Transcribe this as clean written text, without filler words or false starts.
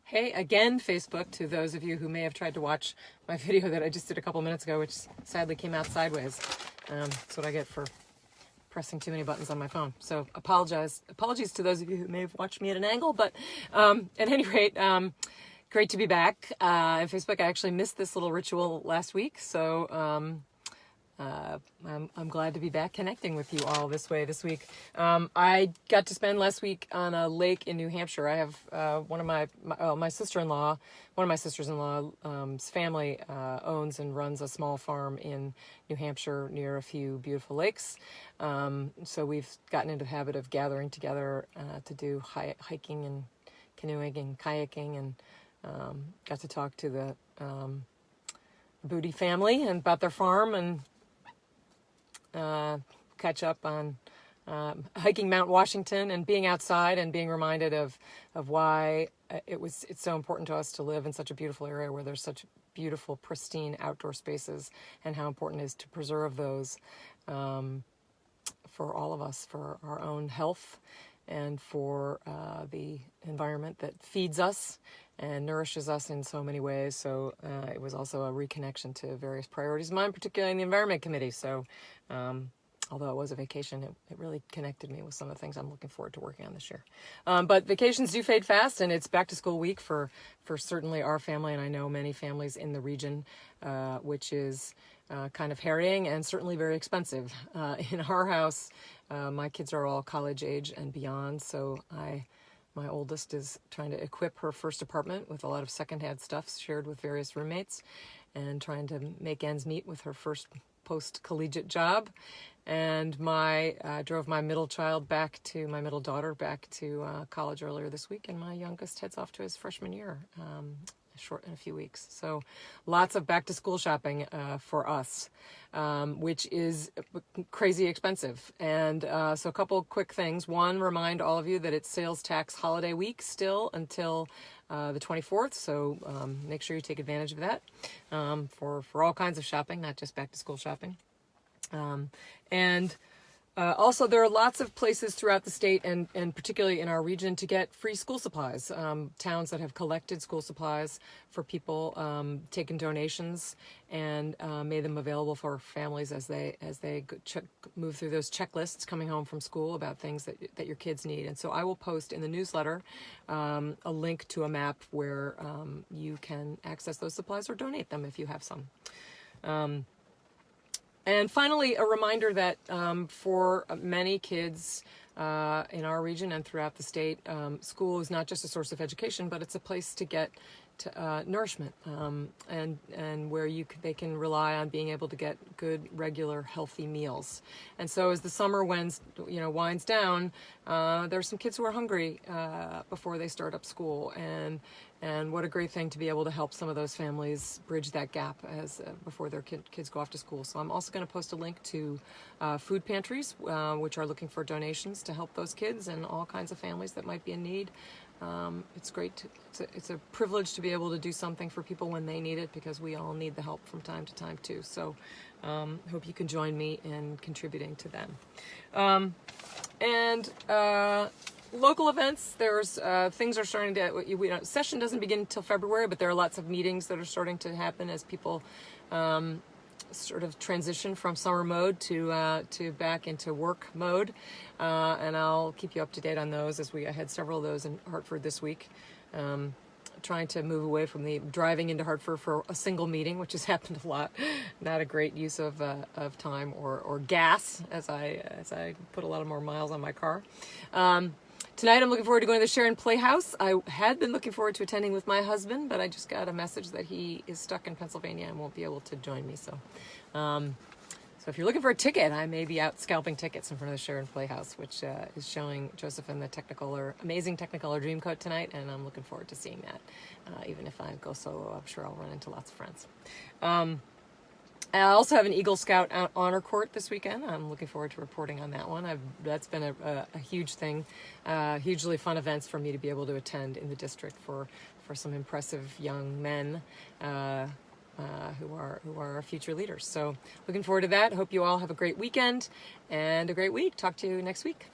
Hey again, Facebook, to those of you who may have tried to watch my video that I just did a couple minutes ago, which sadly came out sideways. That's what I get for pressing too many buttons on my phone. So apologies to those of you who may have watched me at an angle, but at any rate, great to be back. On Facebook, I actually missed this little ritual last week, so I'm glad to be back connecting with you all this way this week. I got to spend last week on a lake in New Hampshire. I have my sister-in-law, one of my sisters-in-law's family owns and runs a small farm in New Hampshire near a few beautiful lakes. So we've gotten into the habit of gathering together to do hiking and canoeing and kayaking, and got to talk to the Booty family and about their farm, and catch up on hiking Mount Washington and being outside and being reminded of why it's so important to us to live in such a beautiful area where there's such beautiful, pristine outdoor spaces, and how important it is to preserve those for all of us, for our own health and for the environment that feeds us and nourishes us in so many ways. So it was also a reconnection to various priorities of mine, particularly in the Environment Committee. So although it was a vacation, it really connected me with some of the things I'm looking forward to working on this year. But vacations do fade fast, and it's back to school week for certainly our family, and I know many families in the region, which is kind of harrying and certainly very expensive. In our house, my kids are all college age and beyond, so my oldest is trying to equip her first apartment with a lot of secondhand stuff shared with various roommates, and trying to make ends meet with her first post-collegiate job. And drove my middle daughter back to college earlier this week, and my youngest heads off to his freshman year in a few weeks. So lots of back to school shopping for us, which is crazy expensive. And so a couple quick things. One, remind all of you that it's sales tax holiday week still until the 24th. So make sure you take advantage of that for all kinds of shopping, not just back to school shopping. Also, there are lots of places throughout the state, and particularly in our region, to get free school supplies. Towns that have collected school supplies for people, taken donations, and made them available for families as they move through those checklists coming home from school about things that your kids need. And so I will post in the newsletter a link to a map where you can access those supplies or donate them if you have some. And finally, a reminder that for many kids in our region and throughout the state, school is not just a source of education, but it's a place to get nourishment, and where they can rely on being able to get good, regular, healthy meals. And so as the summer winds down, there's some kids who are hungry before they start up school, and what a great thing to be able to help some of those families bridge that gap before their kids go off to school. So I'm also going to post a link to food pantries, which are looking for donations to help those kids and all kinds of families that might be in need. It's great. It's a privilege to be able to do something for people when they need it, because we all need the help from time to time too. So hope you can join me in contributing to them. Local events, there's things are starting to, session doesn't begin until February, but there are lots of meetings that are starting to happen as people sort of transition from summer mode to back into work mode, and I'll keep you up to date on those as I had several of those in Hartford this week. Trying to move away from the driving into Hartford for a single meeting, which has happened a lot. Not a great use of time or gas, as I put a lot of more miles on my car. Tonight I'm looking forward to going to the Sharon Playhouse. I had been looking forward to attending with my husband, but I just got a message that he is stuck in Pennsylvania and won't be able to join me. So if you're looking for a ticket, I may be out scalping tickets in front of the Sharon Playhouse, which is showing Josephine the amazing Technicolor Dreamcoat tonight, and I'm looking forward to seeing that. Even if I go solo, I'm sure I'll run into lots of friends. I also have an Eagle Scout honor court this weekend. I'm looking forward to reporting on that one. That's been a huge thing, hugely fun events for me to be able to attend in the district for some impressive young men who are our future leaders. So looking forward to that. Hope you all have a great weekend and a great week. Talk to you next week.